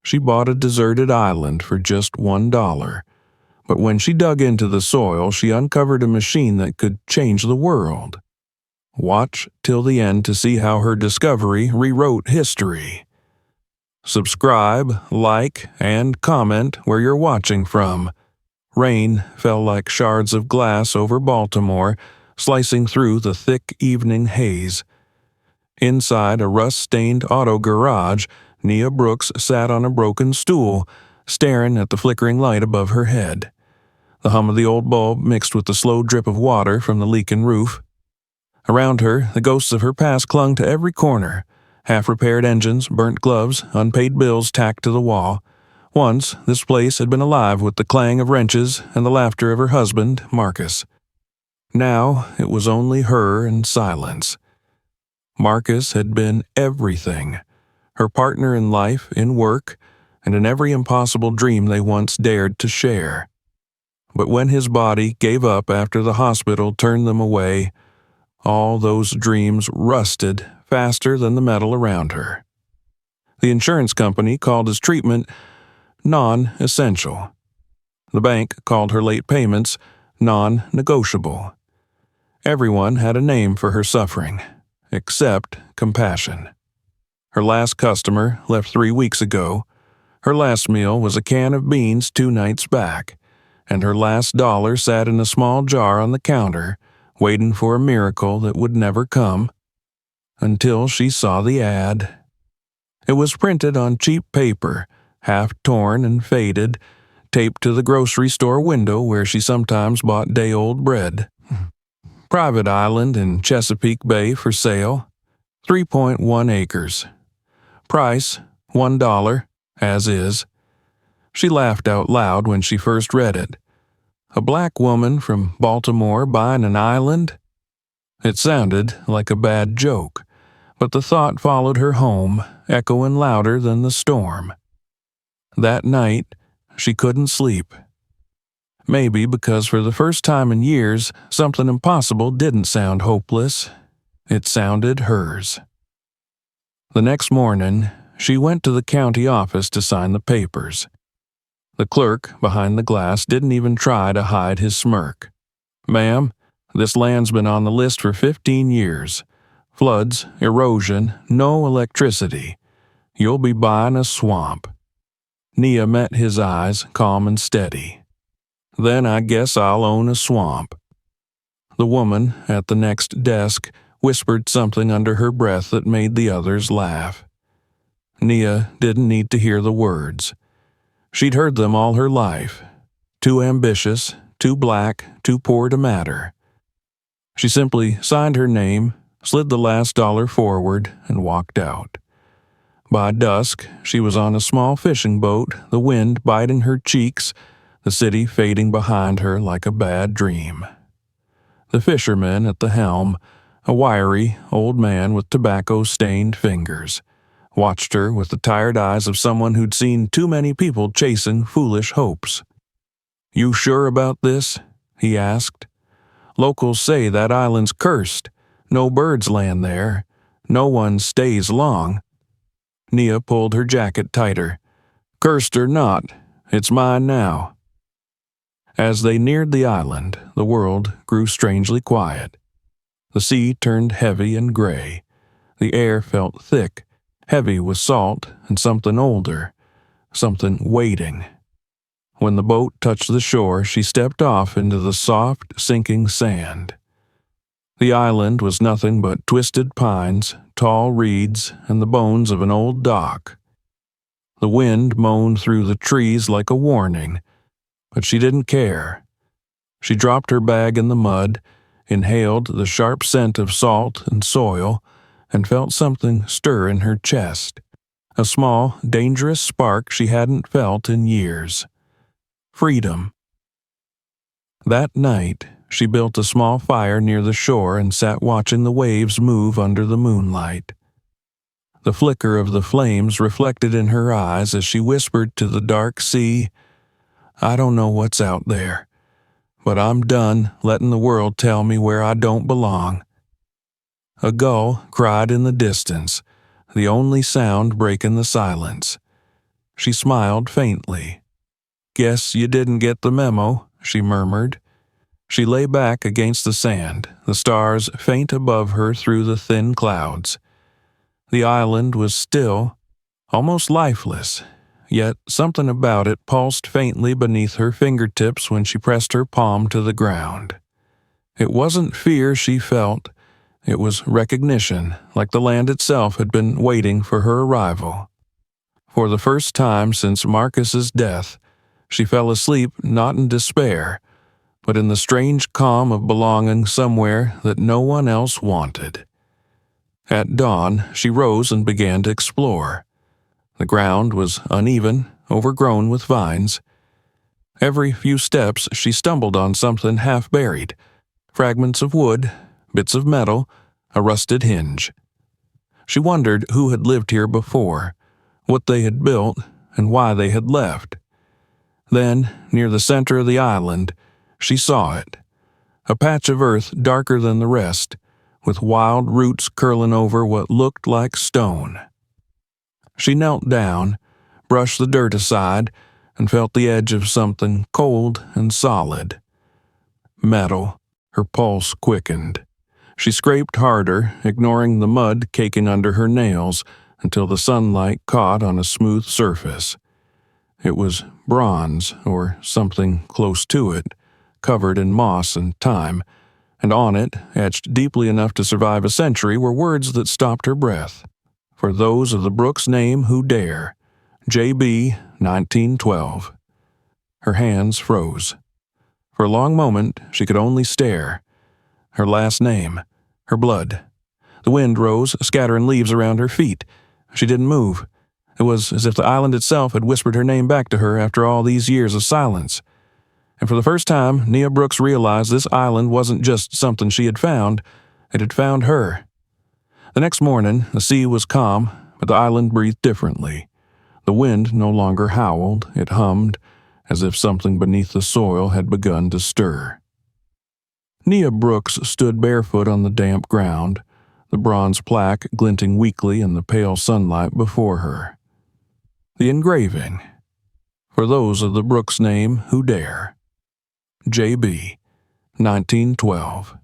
she bought a deserted island for just $1. But when she dug into the soil, she uncovered a machine that could change the world. Watch till the end to see how her discovery rewrote history. Subscribe, like, and comment where you're watching from. Rain fell like shards of glass over Baltimore, slicing through the thick evening haze. Inside a rust-stained auto garage, Nia Brooks sat on a broken stool, staring at the flickering light above her head. The hum of the old bulb mixed with the slow drip of water from the leaking roof. Around her, the ghosts of her past clung to every corner. Half-repaired engines, burnt gloves, unpaid bills tacked to the wall. Once, this place had been alive with the clang of wrenches and the laughter of her husband, Marcus. Now, it was only her and silence. Marcus had been everything. Her partner in life, in work, and in every impossible dream they once dared to share. But when his body gave up after the hospital turned them away, all those dreams rusted faster than the metal around her. The insurance company called his treatment non-essential. The bank called her late payments non-negotiable. Everyone had a name for her suffering, except compassion. Her last customer left 3 weeks ago. Her last meal was a can of beans 2 nights back, and her last dollar sat in a small jar on the counter, waiting for a miracle that would never come, until she saw the ad. It was printed on cheap paper, half torn and faded, taped to the grocery store window where she sometimes bought day-old bread. Private island in Chesapeake Bay for sale, 3.1 acres. Price, $1, as is. She laughed out loud when she first read it. A black woman from Baltimore buying an island? It sounded like a bad joke, but the thought followed her home, echoing louder than the storm. That night, she couldn't sleep. Maybe because for the first time in years, something impossible didn't sound hopeless. It sounded hers. The next morning, she went to the county office to sign the papers. The clerk behind the glass didn't even try to hide his smirk. "Ma'am, this land's been on the list for 15 years. Floods, erosion, no electricity. You'll be buying a swamp." Nia met his eyes, calm and steady. "Then I guess I'll own a swamp." The woman at the next desk whispered something under her breath that made the others laugh. Nia didn't need to hear the words. She'd heard them all her life. Too ambitious, too black, too poor to matter. She simply signed her name, slid the last dollar forward, and walked out. By dusk, she was on a small fishing boat, the wind biting her cheeks, the city fading behind her like a bad dream. The fisherman at the helm, a wiry, old man with tobacco-stained fingers, watched her with the tired eyes of someone who'd seen too many people chasing foolish hopes. "You sure about this?" he asked. "Locals say that island's cursed. No birds land there. No one stays long." Nia pulled her jacket tighter. "Cursed or not, it's mine now." As they neared the island, the world grew strangely quiet. The sea turned heavy and gray. The air felt thick, heavy with salt and something older, something waiting. When the boat touched the shore, she stepped off into the soft, sinking sand. The island was nothing but twisted pines, tall reeds, and the bones of an old dock. The wind moaned through the trees like a warning, but she didn't care. She dropped her bag in the mud, inhaled the sharp scent of salt and soil, and felt something stir in her chest, a small, dangerous spark she hadn't felt in years. Freedom. That night, she built a small fire near the shore and sat watching the waves move under the moonlight. The flicker of the flames reflected in her eyes as she whispered to the dark sea, "I don't know what's out there, but I'm done letting the world tell me where I don't belong." A gull cried in the distance, the only sound breaking the silence. She smiled faintly. "Guess you didn't get the memo," she murmured. She lay back against the sand, the stars faint above her through the thin clouds. The island was still, almost lifeless, yet something about it pulsed faintly beneath her fingertips when she pressed her palm to the ground. It wasn't fear she felt, it was recognition, like the land itself had been waiting for her arrival. For the first time since Marcus's death, she fell asleep not in despair, but in the strange calm of belonging somewhere that no one else wanted. At dawn, she rose and began to explore. The ground was uneven, overgrown with vines. Every few steps she stumbled on something half-buried, fragments of wood, bits of metal, a rusted hinge. She wondered who had lived here before, what they had built, and why they had left. Then, near the center of the island, she saw it, a patch of earth darker than the rest, with wild roots curling over what looked like stone. She knelt down, brushed the dirt aside, and felt the edge of something cold and solid. Metal. Her pulse quickened. She scraped harder, ignoring the mud caking under her nails, until the sunlight caught on a smooth surface. It was bronze, or something close to it, covered in moss and time, and on it, etched deeply enough to survive a century, were words that stopped her breath. For those of the Brooks name who dare. J.B. 1912. Her hands froze. For a long moment, she could only stare. Her last name. Her blood. The wind rose, scattering leaves around her feet. She didn't move. It was as if the island itself had whispered her name back to her after all these years of silence. And for the first time, Nia Brooks realized this island wasn't just something she had found, it had found her. The next morning, the sea was calm, but the island breathed differently. The wind no longer howled, it hummed, as if something beneath the soil had begun to stir. Nia Brooks stood barefoot on the damp ground, the bronze plaque glinting weakly in the pale sunlight before her. The engraving. For those of the Brooks name who dare. J.B. 1912.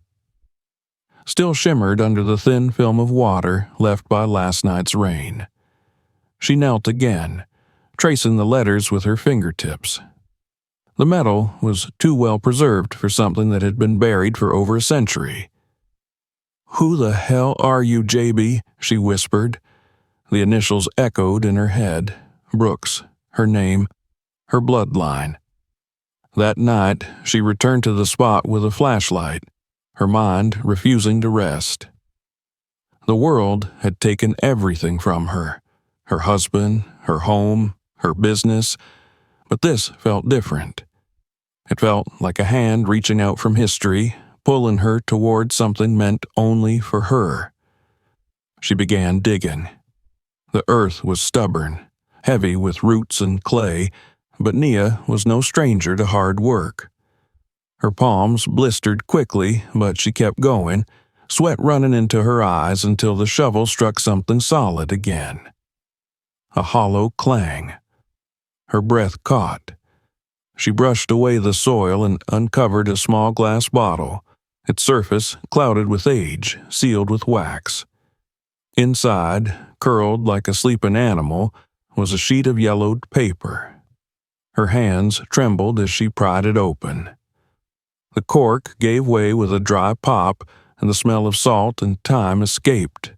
Still shimmered under the thin film of water left by last night's rain. She knelt again, tracing the letters with her fingertips. The metal was too well preserved for something that had been buried for over a century. "Who the hell are you, J.B.?" she whispered. The initials echoed in her head. Brooks, her name, her bloodline. That night, she returned to the spot with a flashlight, her mind refusing to rest. The world had taken everything from her, her husband, her home, her business, but this felt different. It felt like a hand reaching out from history, pulling her toward something meant only for her. She began digging. The earth was stubborn, heavy with roots and clay, but Nia was no stranger to hard work. Her palms blistered quickly, but she kept going, sweat running into her eyes until the shovel struck something solid again. A hollow clang. Her breath caught. She brushed away the soil and uncovered a small glass bottle, its surface clouded with age, sealed with wax. Inside, curled like a sleeping animal, was a sheet of yellowed paper. Her hands trembled as she pried it open. The cork gave way with a dry pop, and the smell of salt and thyme escaped.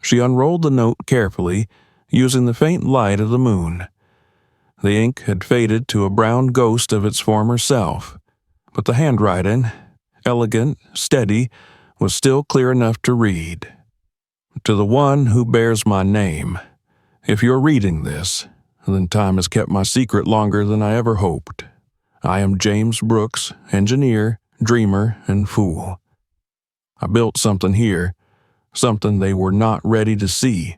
She unrolled the note carefully, using the faint light of the moon. The ink had faded to a brown ghost of its former self, but the handwriting, elegant, steady, was still clear enough to read. To the one who bears my name, if you're reading this, then time has kept my secret longer than I ever hoped. I am James Brooks, engineer, dreamer, and fool. I built something here, something they were not ready to see.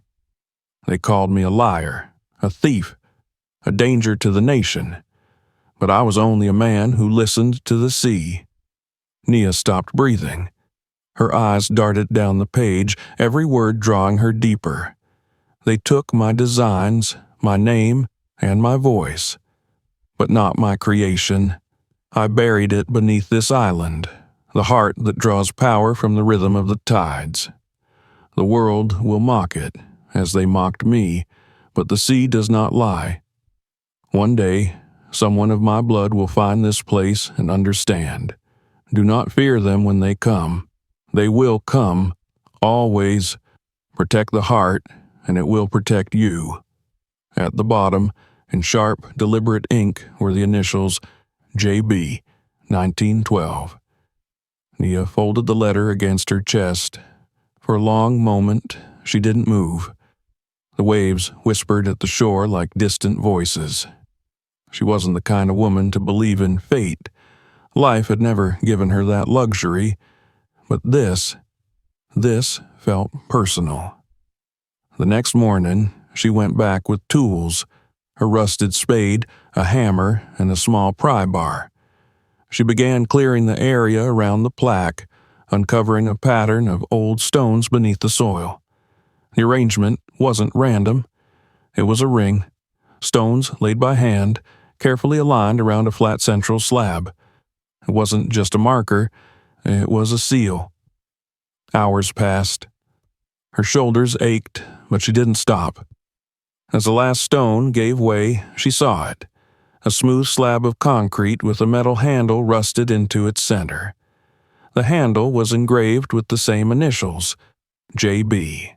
They called me a liar, a thief, a danger to the nation, but I was only a man who listened to the sea. Nia stopped breathing. Her eyes darted down the page, every word drawing her deeper. They took my designs, my name, and my voice, but not my creation. I buried it beneath this island, the heart that draws power from the rhythm of the tides. The world will mock it, as they mocked me, but the sea does not lie. One day, someone of my blood will find this place and understand. Do not fear them when they come. They will come, always. Protect the heart, and it will protect you. At the bottom, in sharp, deliberate ink, were the initials J.B., 1912. Nia folded the letter against her chest. For a long moment, she didn't move. The waves whispered at the shore like distant voices. She wasn't the kind of woman to believe in fate. Life had never given her that luxury, but this felt personal. The next morning, she went back with tools, a rusted spade, a hammer, and a small pry bar. She began clearing the area around the plaque, uncovering a pattern of old stones beneath the soil. The arrangement wasn't random. It was a ring, stones laid by hand, carefully aligned around a flat central slab. It wasn't just a marker, it was a seal. Hours passed. Her shoulders ached, but she didn't stop. As the last stone gave way, she saw it, a smooth slab of concrete with a metal handle rusted into its center. The handle was engraved with the same initials, J.B.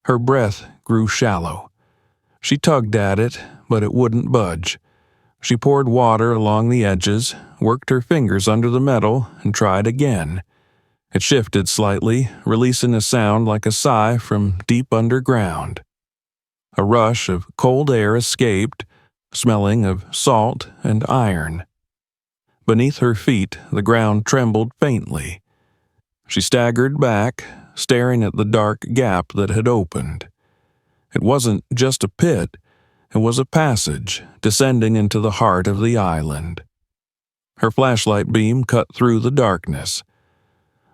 Her breath grew shallow. She tugged at it, but it wouldn't budge. She poured water along the edges, worked her fingers under the metal, and tried again. It shifted slightly, releasing a sound like a sigh from deep underground. A rush of cold air escaped, smelling of salt and iron. Beneath her feet, the ground trembled faintly. She staggered back, staring at the dark gap that had opened. It wasn't just a pit, it was a passage descending into the heart of the island. Her flashlight beam cut through the darkness.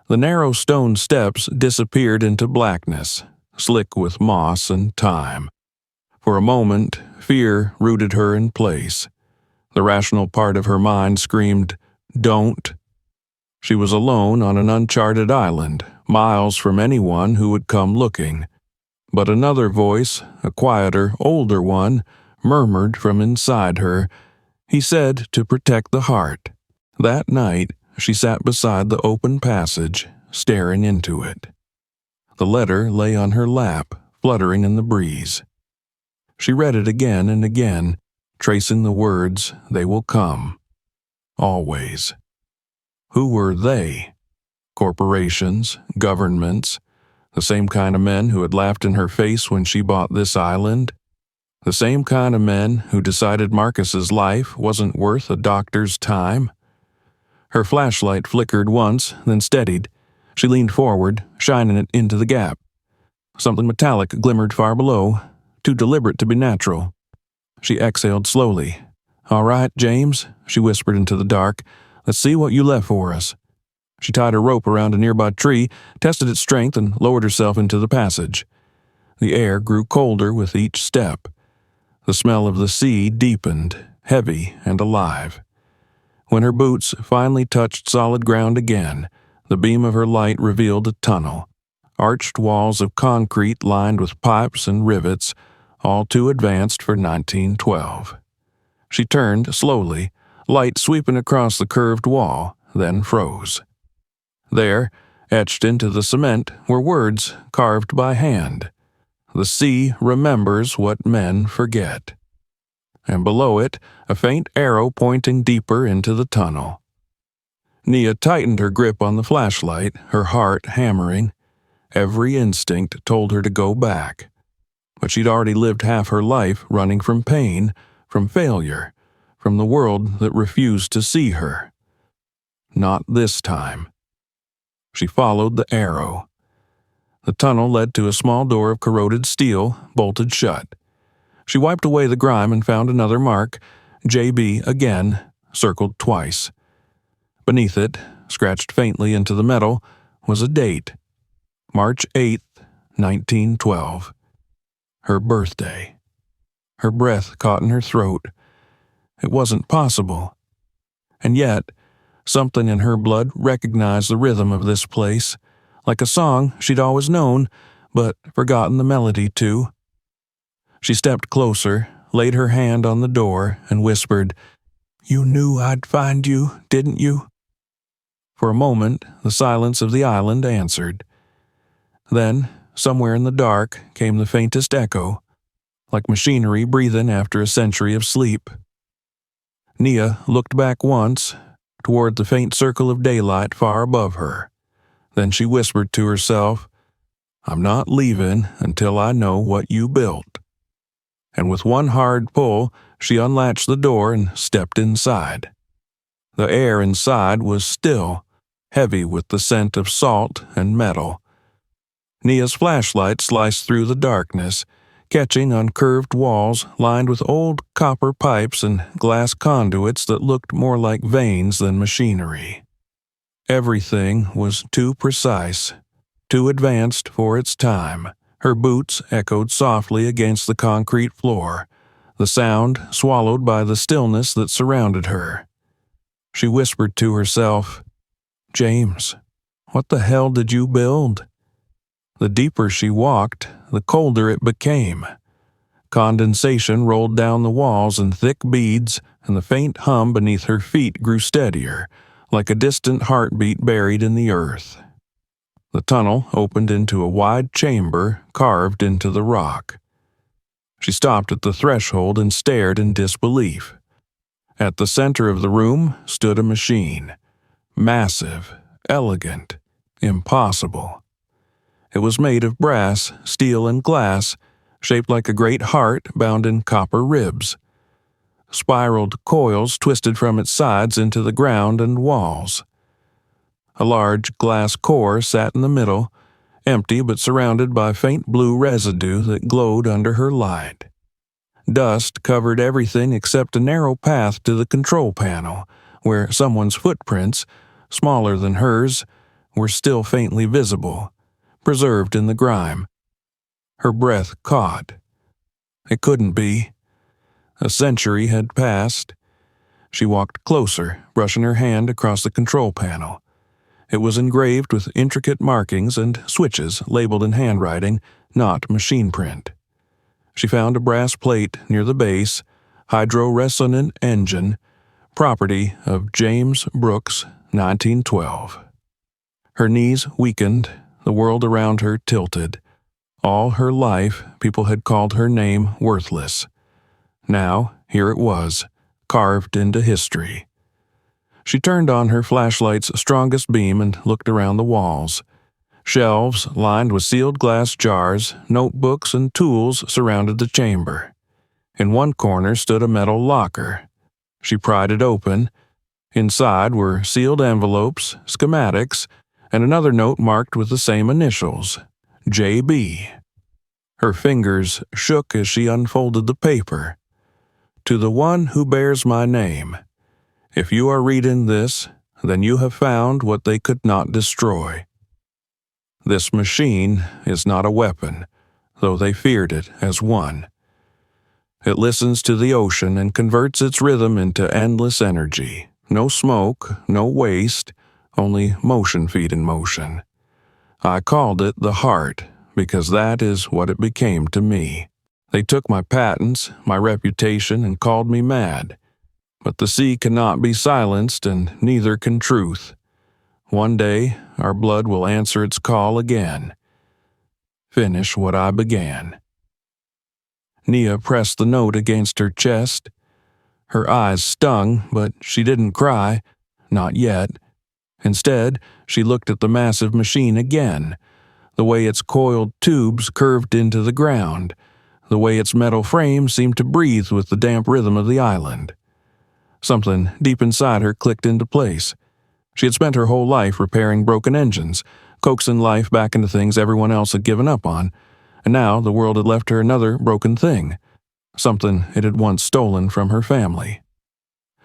The narrow stone steps disappeared into blackness, slick with moss and time. For a moment, fear rooted her in place. The rational part of her mind screamed, "Don't." She was alone on an uncharted island, miles from anyone who would come looking. But another voice, a quieter, older one, murmured from inside her. He said to protect the heart. That night, she sat beside the open passage, staring into it. The letter lay on her lap, fluttering in the breeze. She read it again and again, tracing the words, "They will come." Always. Who were they? Corporations, governments, the same kind of men who had laughed in her face when she bought this island? The same kind of men who decided Marcus's life wasn't worth a doctor's time? Her flashlight flickered once, then steadied. She leaned forward, shining it into the gap. Something metallic glimmered far below, too deliberate to be natural. She exhaled slowly. "All right, James," she whispered into the dark. "Let's see what you left for us." She tied her rope around a nearby tree, tested its strength, and lowered herself into the passage. The air grew colder with each step. The smell of the sea deepened, heavy and alive. When her boots finally touched solid ground again, the beam of her light revealed a tunnel. Arched walls of concrete lined with pipes and rivets, all too advanced for 1912. She turned slowly, light sweeping across the curved wall, then froze. There, etched into the cement, were words carved by hand. "The sea remembers what men forget." And below it, a faint arrow pointing deeper into the tunnel. Nia tightened her grip on the flashlight, her heart hammering. Every instinct told her to go back. But she'd already lived half her life running from pain, from failure, from the world that refused to see her. Not this time. She followed the arrow. The tunnel led to a small door of corroded steel, bolted shut. She wiped away the grime and found another mark, J.B. again, circled twice. Beneath it, scratched faintly into the metal, was a date. March 8th, 1912. Her birthday. Her breath caught in her throat. It wasn't possible. And yet, something in her blood recognized the rhythm of this place, like a song she'd always known, but forgotten the melody to. She stepped closer, laid her hand on the door, and whispered, "You knew I'd find you, didn't you?" For a moment, the silence of the island answered. Then, somewhere in the dark, came the faintest echo, like machinery breathing after a century of sleep. Nia looked back once, toward the faint circle of daylight far above her. Then she whispered to herself, "I'm not leaving until I know what you built." And with one hard pull, she unlatched the door and stepped inside. The air inside was still, heavy with the scent of salt and metal. Nia's flashlight sliced through the darkness, catching on curved walls lined with old copper pipes and glass conduits that looked more like veins than machinery. Everything was too precise, too advanced for its time. Her boots echoed softly against the concrete floor, the sound swallowed by the stillness that surrounded her. She whispered to herself, "James, what the hell did you build?" The deeper she walked, the colder it became. Condensation rolled down the walls in thick beads, and the faint hum beneath her feet grew steadier, like a distant heartbeat buried in the earth. The tunnel opened into a wide chamber carved into the rock. She stopped at the threshold and stared in disbelief. At the center of the room stood a machine. Massive, elegant, impossible. It was made of brass, steel, and glass, shaped like a great heart bound in copper ribs. Spiraled coils twisted from its sides into the ground and walls. A large glass core sat in the middle, empty but surrounded by faint blue residue that glowed under her light. Dust covered everything except a narrow path to the control panel, where someone's footprints, smaller than hers, were still faintly visible, preserved in the grime. Her breath caught. It couldn't be. A century had passed. She walked closer, brushing her hand across the control panel. It was engraved with intricate markings and switches labeled in handwriting, not machine print. She found a brass plate near the base, hydro-resonant engine, property of James Brooks, 1912. Her knees weakened, the world around her tilted. All her life, people had called her name worthless. Now, here it was, carved into history. She turned on her flashlight's strongest beam and looked around the walls. Shelves lined with sealed glass jars, notebooks, and tools surrounded the chamber. In one corner stood a metal locker. She pried it open. Inside were sealed envelopes, schematics, and another note marked with the same initials, J.B. Her fingers shook as she unfolded the paper. "To the one who bears my name. If you are reading this, then you have found what they could not destroy. This machine is not a weapon, though they feared it as one. It listens to the ocean and converts its rhythm into endless energy. No smoke, no waste, only motion feeding motion. I called it the heart because that is what it became to me. They took my patents, my reputation, and called me mad. But the sea cannot be silenced, and neither can truth. One day, our blood will answer its call again. Finish what I began." Nia pressed the note against her chest. Her eyes stung, but she didn't cry. Not yet. Instead, she looked at the massive machine again, the way its coiled tubes curved into the ground, the way its metal frame seemed to breathe with the damp rhythm of the island. Something deep inside her clicked into place. She had spent her whole life repairing broken engines, coaxing life back into things everyone else had given up on, and now the world had left her another broken thing, something it had once stolen from her family.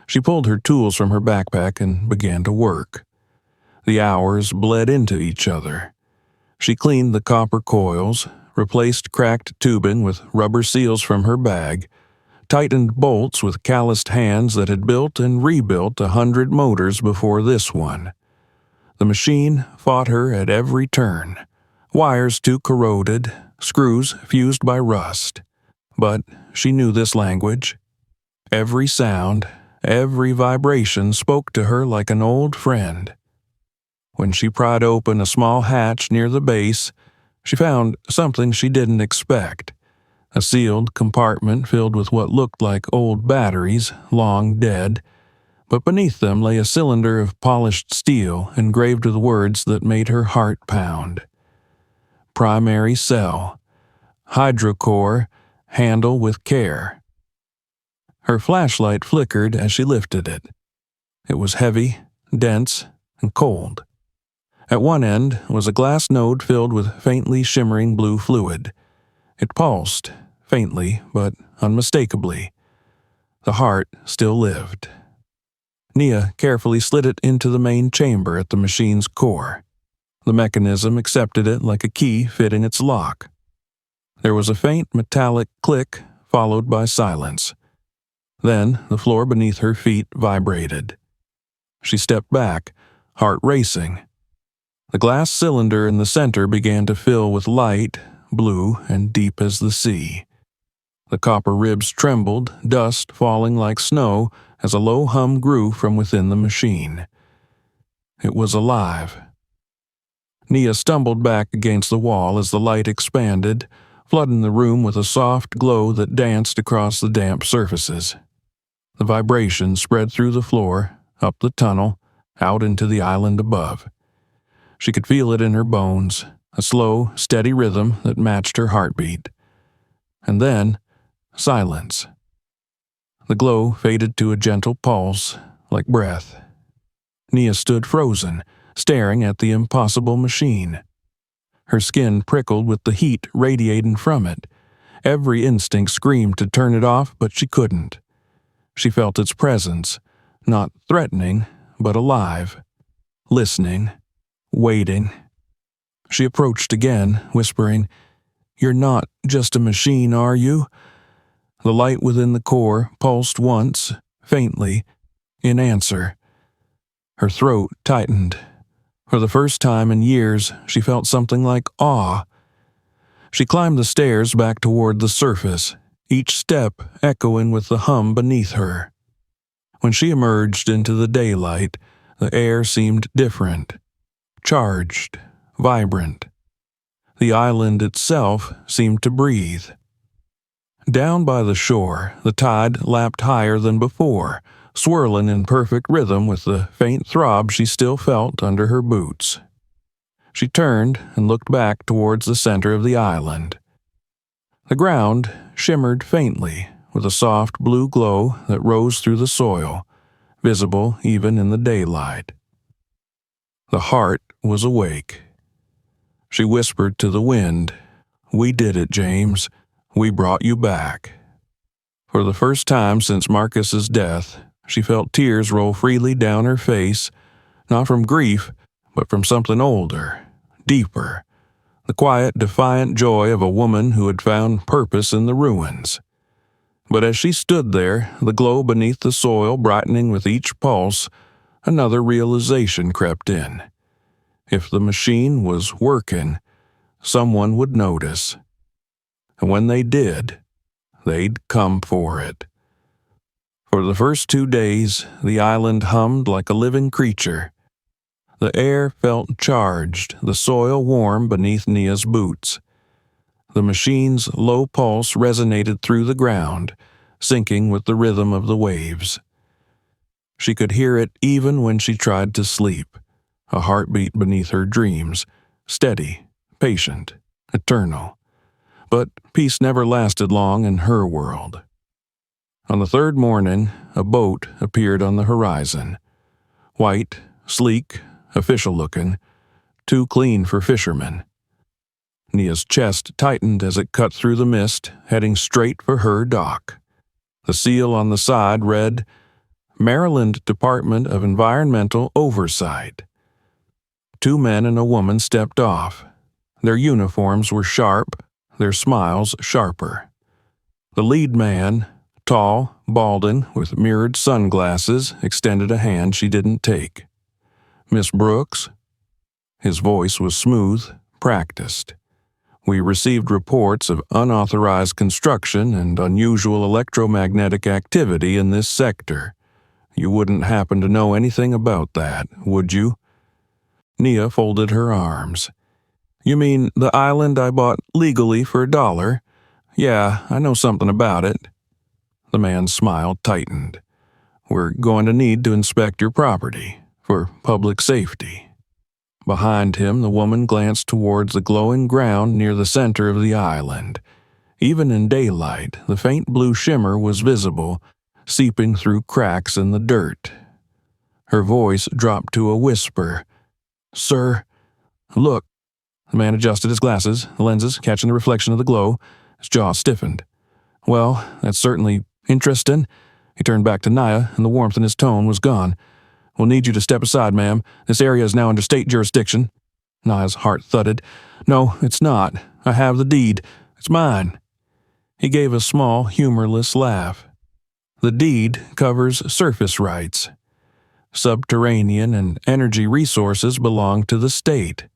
She pulled her tools from her backpack and began to work. The hours bled into each other. She cleaned the copper coils, replaced cracked tubing with rubber seals from her bag, tightened bolts with calloused hands that had built and rebuilt 100 motors before this one. The machine fought her at every turn, wires too corroded, screws fused by rust. But she knew this language. Every sound, every vibration spoke to her like an old friend. When she pried open a small hatch near the base, she found something she didn't expect. A sealed compartment filled with what looked like old batteries, long dead, but beneath them lay a cylinder of polished steel engraved with words that made her heart pound. Primary cell. Hydrocore. Handle with care. Her flashlight flickered as she lifted it. It was heavy, dense, and cold. At one end was a glass node filled with faintly shimmering blue fluid. It pulsed, faintly but unmistakably. The heart still lived. Nia carefully slid it into the main chamber at the machine's core. The mechanism accepted it like a key fitting its lock. There was a faint metallic click, followed by silence. Then the floor beneath her feet vibrated. She stepped back, heart racing. The glass cylinder in the center began to fill with light, blue and deep as the sea. The copper ribs trembled, dust falling like snow as a low hum grew from within the machine. It was alive. Nia stumbled back against the wall as the light expanded, flooding the room with a soft glow that danced across the damp surfaces. The vibration spread through the floor, up the tunnel, out into the island above. She could feel it in her bones, a slow, steady rhythm that matched her heartbeat. And then, silence. The glow faded to a gentle pulse, like breath. Nia stood frozen, staring at the impossible machine. Her skin prickled with the heat radiating from it. Every instinct screamed to turn it off, but she couldn't. She felt its presence, not threatening, but alive, listening, waiting. She approached again, whispering, "You're not just a machine, are you?" The light within the core pulsed once, faintly, in answer. Her throat tightened. For the first time in years, she felt something like awe. She climbed the stairs back toward the surface, each step echoing with the hum beneath her. When she emerged into the daylight, the air seemed different, charged, vibrant. The island itself seemed to breathe. Down by the shore, the tide lapped higher than before, swirling in perfect rhythm with the faint throb she still felt under her boots. She turned and looked back towards the center of the island. The ground shimmered faintly with a soft blue glow that rose through the soil, visible even in the daylight. The heart was awake. She whispered to the wind, "We did it, James. We brought you back." For the first time since Marcus's death, she felt tears roll freely down her face, not from grief, but from something older, deeper, the quiet, defiant joy of a woman who had found purpose in the ruins. But as she stood there, the glow beneath the soil brightening with each pulse, another realization crept in. If the machine was working, someone would notice. And when they did, they'd come for it. For the first 2 days, the island hummed like a living creature. The air felt charged, the soil warm beneath Nia's boots. The machine's low pulse resonated through the ground, syncing with the rhythm of the waves. She could hear it even when she tried to sleep, a heartbeat beneath her dreams, steady, patient, eternal. But peace never lasted long in her world. On the third morning, a boat appeared on the horizon. White, sleek, official-looking, too clean for fishermen. Nia's chest tightened as it cut through the mist, heading straight for her dock. The seal on the side read, "Maryland Department of Environmental Oversight." 2 men and a woman stepped off. Their uniforms were sharp, their smiles sharper. The lead man, tall, balding, with mirrored sunglasses, extended a hand she didn't take. "Miss Brooks?" His voice was smooth, practiced. "We received reports of unauthorized construction and unusual electromagnetic activity in this sector. You wouldn't happen to know anything about that, would you?" Nia folded her arms. "You mean the island I bought legally for $1? Yeah, I know something about it." The man's smile tightened. "We're going to need to inspect your property for public safety." Behind him, the woman glanced towards the glowing ground near the center of the island. Even in daylight, the faint blue shimmer was visible, seeping through cracks in the dirt. Her voice dropped to a whisper. "Sir, look." The man adjusted his glasses, the lenses catching the reflection of the glow. His jaw stiffened. "Well, that's certainly interesting." He turned back to Nia, and the warmth in his tone was gone. "We'll need you to step aside, ma'am. This area is now under state jurisdiction." Nia's heart thudded. "No, it's not. I have the deed. It's mine." He gave a small, humorless laugh. "The deed covers surface rights. Subterranean and energy resources belong to the state.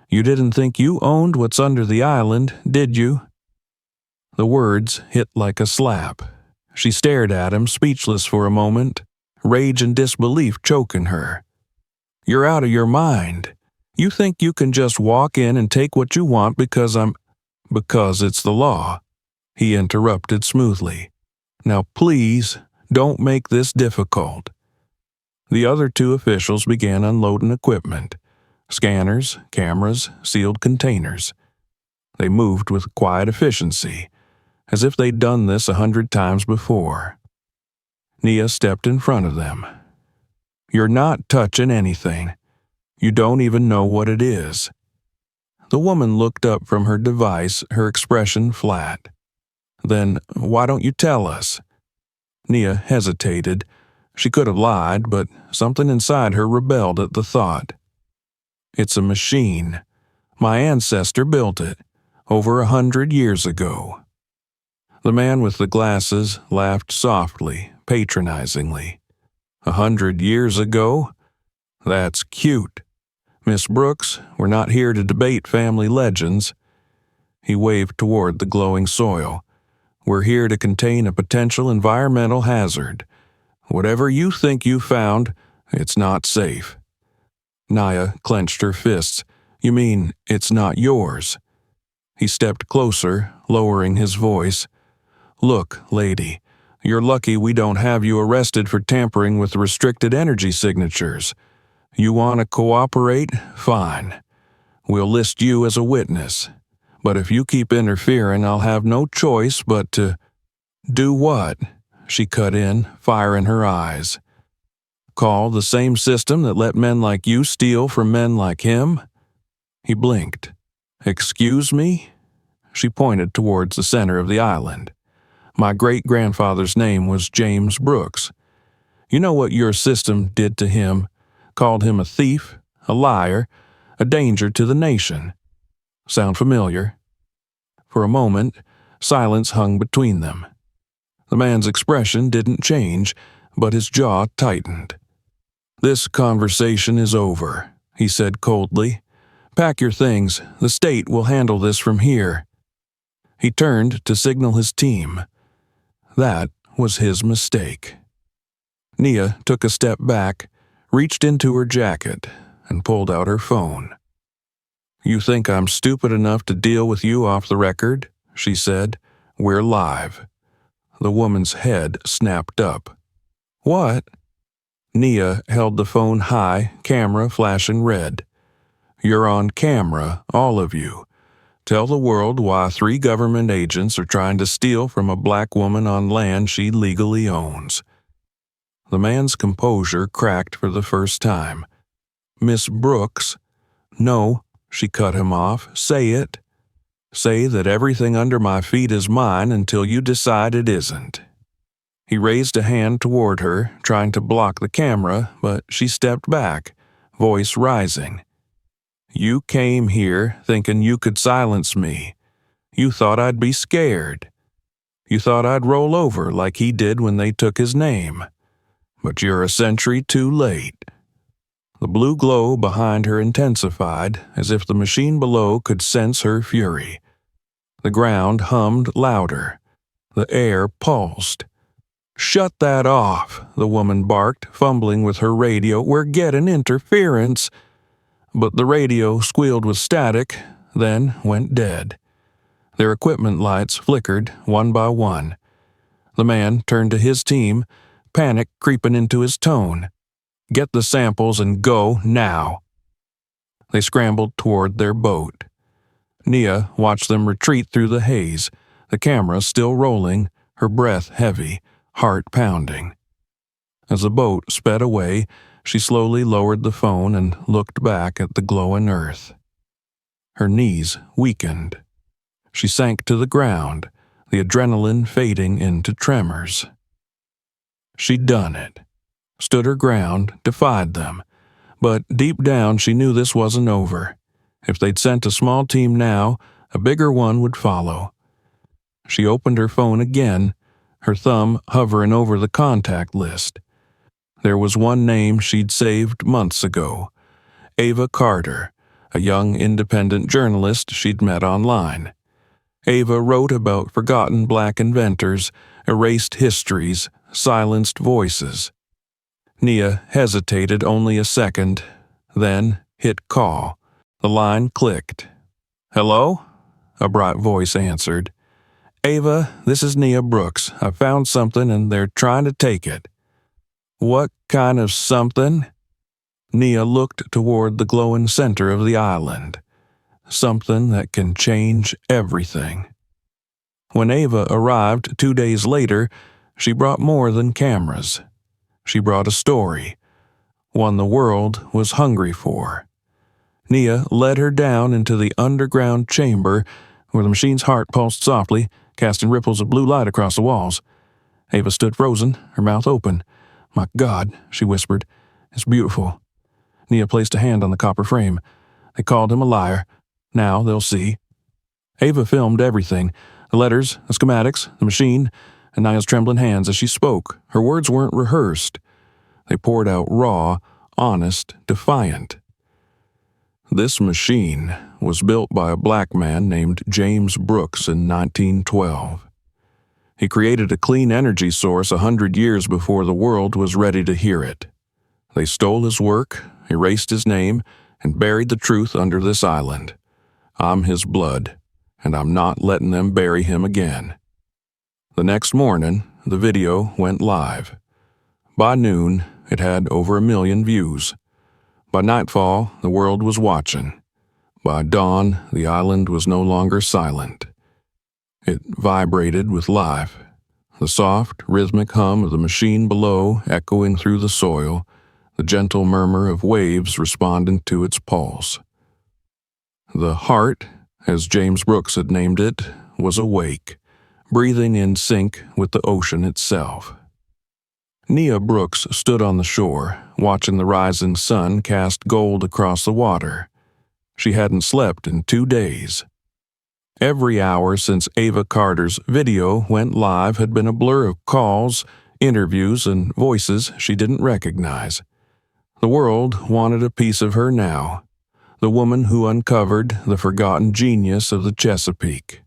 You didn't think you owned what's under the island, did you?" The words hit like a slap. She stared at him, speechless for a moment, rage and disbelief choking her. "You're out of your mind. You think you can just walk in and take what you want because it's the law," he interrupted smoothly. "Now please, don't make this difficult." The other two officials began unloading equipment. Scanners, cameras, sealed containers. They moved with quiet efficiency, as if they'd done this 100 times before. Nia stepped in front of them. "You're not touching anything. You don't even know what it is." The woman looked up from her device, her expression flat. "Then why don't you tell us?" Nia hesitated. She could have lied, but something inside her rebelled at the thought. "It's a machine. My ancestor built it, over 100 years ago." The man with the glasses laughed softly, patronizingly. 100 years ago? That's cute. Miss Brooks, we're not here to debate family legends." He waved toward the glowing soil. "We're here to contain a potential environmental hazard. Whatever you think you found, it's not safe." Nia clenched her fists. "You mean it's not yours?" He stepped closer, lowering his voice. "Look, lady, you're lucky we don't have you arrested for tampering with restricted energy signatures. You want to cooperate? Fine. We'll list you as a witness. But if you keep interfering, I'll have no choice but to—" "Do what?" she cut in, fire in her eyes. "Call the same system that let men like you steal from men like him?" He blinked. "Excuse me?" She pointed towards the center of the island. "My great-grandfather's name was James Brooks. You know what your system did to him? Called him a thief, a liar, a danger to the nation. Sound familiar?" For a moment, silence hung between them. The man's expression didn't change, but his jaw tightened. "This conversation is over," he said coldly. "Pack your things. The state will handle this from here." He turned to signal his team. That was his mistake. Nia took a step back, reached into her jacket, and pulled out her phone. "You think I'm stupid enough to deal with you off the record?" she said. "We're live." The woman's head snapped up. "What?" Nia held the phone high, camera flashing red. "You're on camera, all of you. Tell the world why 3 government agents are trying to steal from a black woman on land she legally owns." The man's composure cracked for the first time. "Miss Brooks?" "No," she cut him off. "Say it. Say that everything under my feet is mine until you decide it isn't." He raised a hand toward her, trying to block the camera, but she stepped back, voice rising. "You came here thinking you could silence me. You thought I'd be scared. You thought I'd roll over like he did when they took his name. But you're a century too late." The blue glow behind her intensified, as if the machine below could sense her fury. The ground hummed louder. The air pulsed. "Shut that off," the woman barked, fumbling with her radio. "We're getting interference." But the radio squealed with static, then went dead. Their equipment lights flickered one by one. The man turned to his team, panic creeping into his tone. "Get the samples and go now." They scrambled toward their boat. Nia watched them retreat through the haze, the camera still rolling, her breath heavy, heart pounding. As the boat sped away, she slowly lowered the phone and looked back at the glowing earth. Her knees weakened. She sank to the ground, the adrenaline fading into tremors. She'd done it. Stood her ground, defied them. But deep down she knew this wasn't over. If they'd sent a small team now, a bigger one would follow. She opened her phone again, her thumb hovering over the contact list. There was one name she'd saved months ago, Ava Carter, a young independent journalist she'd met online. Ava wrote about forgotten black inventors, erased histories, silenced voices. Nia hesitated only a second, then hit call. The line clicked. "Hello?" a bright voice answered. "Ava, this is Nia Brooks. I found something and they're trying to take it." "What kind of something?" Nia looked toward the glowing center of the island. Something that can change everything. When Ava arrived 2 days later, she brought more than cameras. She brought a story, one the world was hungry for. Nia led her down into the underground chamber where the machine's heart pulsed softly, casting ripples of blue light across the walls. Ava stood frozen, her mouth open. "My God," she whispered, "it's beautiful." Nia placed a hand on the copper frame. They called him a liar. Now they'll see. Ava filmed everything, the letters, the schematics, the machine, and Nia's trembling hands as she spoke. Her words weren't rehearsed. They poured out raw, honest, defiant. This machine was built by a black man named James Brooks in 1912. He created a clean energy source 100 years before the world was ready to hear it. They stole his work, erased his name, and buried the truth under this island. I'm his blood, and I'm not letting them bury him again. The next morning, the video went live. By noon, it had over 1 million views. By nightfall, the world was watching. By dawn, the island was no longer silent. It vibrated with life, the soft, rhythmic hum of the machine below echoing through the soil, the gentle murmur of waves responding to its pulse. The heart, as James Brooks had named it, was awake, breathing in sync with the ocean itself. Nia Brooks stood on the shore, watching the rising sun cast gold across the water. She hadn't slept in 2 days. Every hour since Ava Carter's video went live had been a blur of calls, interviews, and voices she didn't recognize. The world wanted a piece of her now, the woman who uncovered the forgotten genius of the Chesapeake.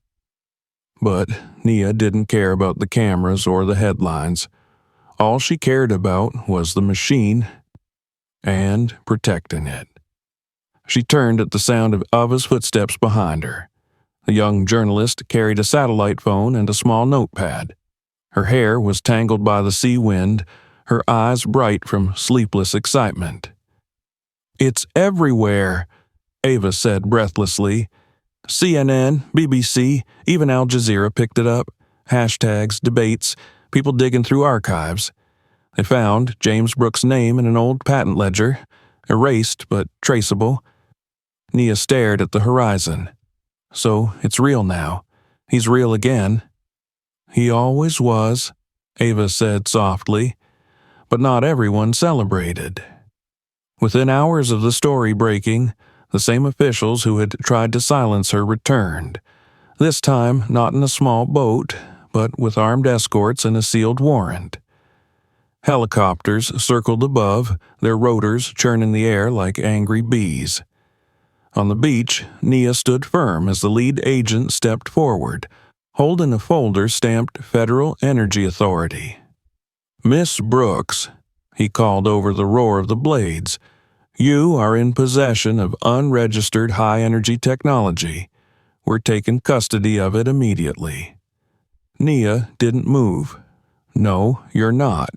But Nia didn't care about the cameras or the headlines. All she cared about was the machine and protecting it. She turned at the sound of Ava's footsteps behind her. The young journalist carried a satellite phone and a small notepad. Her hair was tangled by the sea wind, her eyes bright from sleepless excitement. "It's everywhere," Ava said breathlessly. CNN, BBC, even Al Jazeera picked it up. Hashtags, debates, people digging through archives. They found James Brooks' name in an old patent ledger, erased but traceable. Nia stared at the horizon. So it's real now. He's real again. "He always was," Ava said softly. But not everyone celebrated. Within hours of the story breaking, the same officials who had tried to silence her returned. This time not in a small boat, but with armed escorts and a sealed warrant. Helicopters circled above, their rotors churning the air like angry bees. On the beach, Nia stood firm as the lead agent stepped forward, holding a folder stamped Federal Energy Authority. "Miss Brooks," he called over the roar of the blades, "you are in possession of unregistered high-energy technology. We're taking custody of it immediately." Nia didn't move. "No, you're not."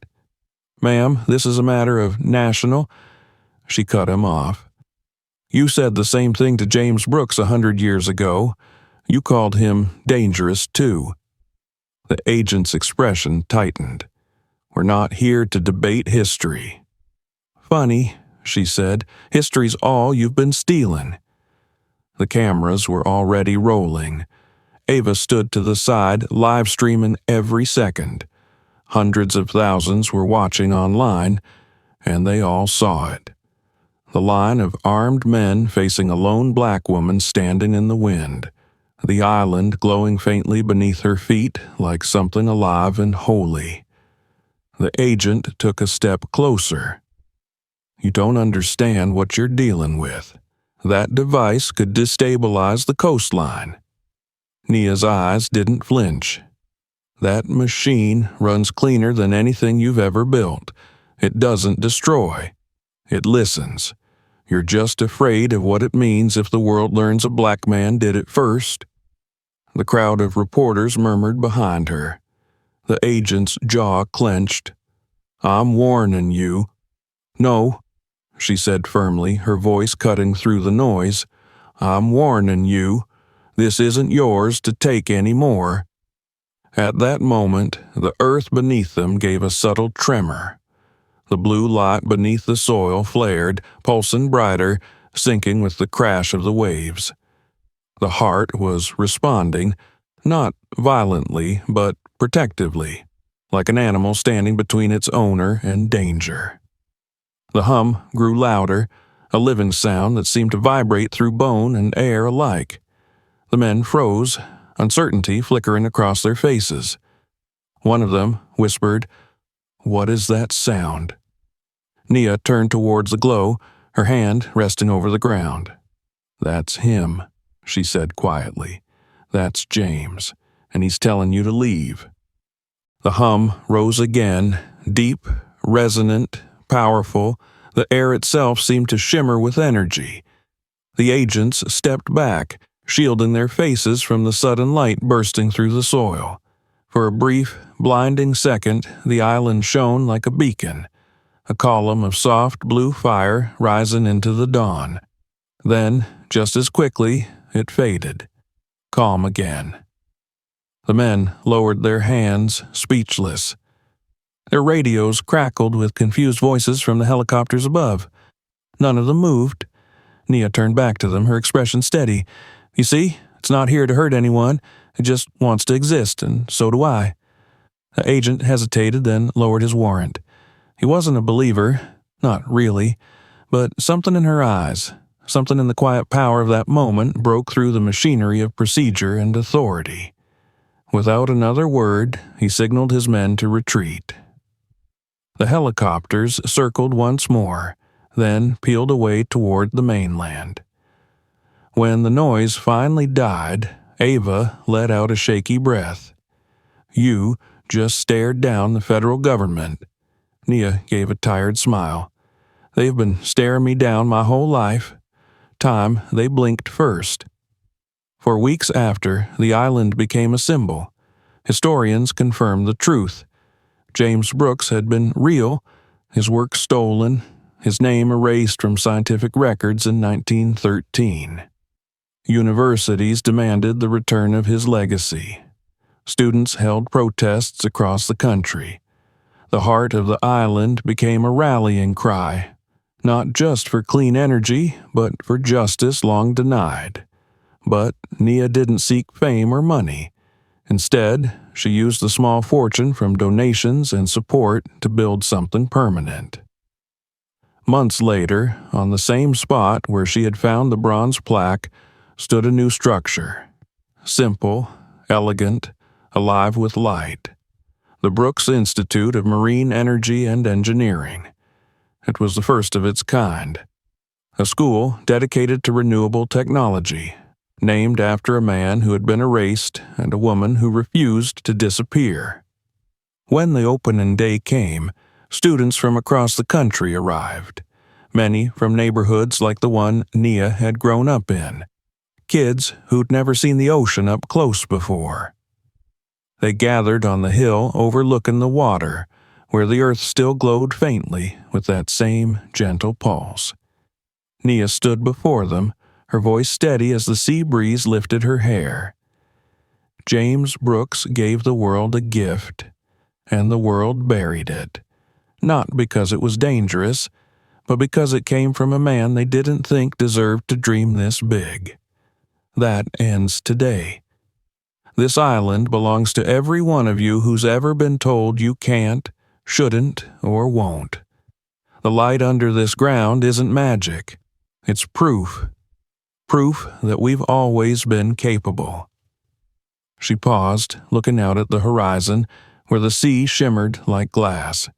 "Ma'am, this is a matter of national—" She cut him off. "You said the same thing to James Brooks 100 years ago. You called him dangerous, too." The agent's expression tightened. "We're not here to debate history." "Funny," she said. "History's all you've been stealing." The cameras were already rolling. Ava stood to the side, live-streaming every second. Hundreds of thousands were watching online, and they all saw it. The line of armed men facing a lone black woman standing in the wind, the island glowing faintly beneath her feet like something alive and holy. The agent took a step closer. "You don't understand what you're dealing with. That device could destabilize the coastline." Nia's eyes didn't flinch. "That machine runs cleaner than anything you've ever built. It doesn't destroy. It listens. You're just afraid of what it means if the world learns a black man did it first." The crowd of reporters murmured behind her. The agent's jaw clenched. "I'm warning you." "No," she said firmly, her voice cutting through the noise. "I'm warning you. This isn't yours to take anymore." At that moment, the earth beneath them gave a subtle tremor. The blue light beneath the soil flared, pulsing brighter, sinking with the crash of the waves. The heart was responding, not violently, but protectively, like an animal standing between its owner and danger. The hum grew louder, a living sound that seemed to vibrate through bone and air alike. The men froze, uncertainty flickering across their faces. One of them whispered, "What is that sound?" Nia turned towards the glow, her hand resting over the ground. "That's him," she said quietly. "That's James, and he's telling you to leave." The hum rose again, deep, resonant, powerful. The air itself seemed to shimmer with energy. The agents stepped back, shielding their faces from the sudden light bursting through the soil. For a brief, blinding second, the island shone like a beacon, a column of soft blue fire rising into the dawn. Then, just as quickly, it faded. Calm again. The men lowered their hands, speechless. Their radios crackled with confused voices from the helicopters above. None of them moved. Nia turned back to them, her expression steady. "You see, it's not here to hurt anyone. It just wants to exist, and so do I." The agent hesitated, then lowered his warrant. He wasn't a believer, not really, but something in her eyes, something in the quiet power of that moment broke through the machinery of procedure and authority. Without another word, he signaled his men to retreat. The helicopters circled once more, then peeled away toward the mainland. When the noise finally died, Ava let out a shaky breath. "You just stared down the federal government." Nia gave a tired smile. "They've been staring me down my whole life. Time they blinked first." For weeks after, the island became a symbol. Historians confirmed the truth. James Brooks had been real, his work stolen, his name erased from scientific records in 1913. Universities demanded the return of his legacy. Students held protests across the country. The heart of the island became a rallying cry, not just for clean energy, but for justice long denied. But Nia didn't seek fame or money. Instead, she used the small fortune from donations and support to build something permanent. Months later, on the same spot where she had found the bronze plaque, stood a new structure. Simple, elegant, alive with light. The Brooks Institute of Marine Energy and Engineering. It was the first of its kind. A school dedicated to renewable technology, named after a man who had been erased and a woman who refused to disappear. When the opening day came, students from across the country arrived, many from neighborhoods like the one Nia had grown up in, kids who'd never seen the ocean up close before. They gathered on the hill overlooking the water, where the earth still glowed faintly with that same gentle pulse. Nia stood before them, her voice steady as the sea breeze lifted her hair. James Brooks gave the world a gift, and the world buried it, not because it was dangerous, but because it came from a man they didn't think deserved to dream this big. That ends today. This island belongs to every one of you who's ever been told you can't, shouldn't, or won't. The light under this ground isn't magic. It's proof. Proof that we've always been capable. She paused, looking out at the horizon, where the sea shimmered like glass.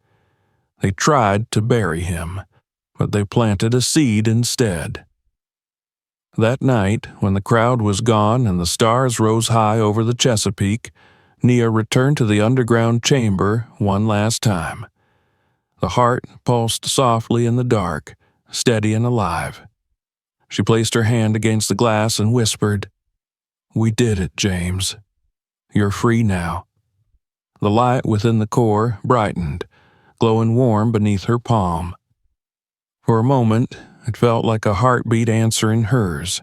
They tried to bury him, but they planted a seed instead. That night, when the crowd was gone and the stars rose high over the Chesapeake, Nia returned to the underground chamber one last time. The heart pulsed softly in the dark, steady and alive. She placed her hand against the glass and whispered, "We did it, James. You're free now." The light within the core brightened, glowing warm beneath her palm. For a moment, it felt like a heartbeat answering hers.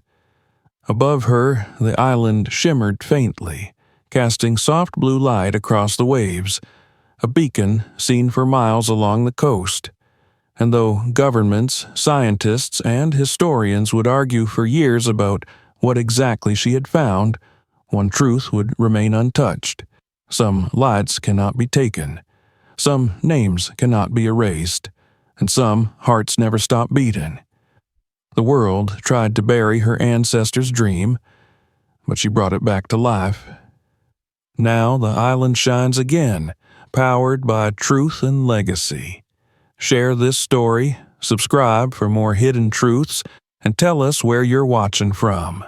Above her, the island shimmered faintly, casting soft blue light across the waves, a beacon seen for miles along the coast. And though governments, scientists, and historians would argue for years about what exactly she had found, one truth would remain untouched. Some lights cannot be taken. Some names cannot be erased. And some hearts never stop beating. The world tried to bury her ancestors' dream, but she brought it back to life. Now the island shines again, powered by truth and legacy. Share this story, subscribe for more hidden truths, and tell us where you're watching from.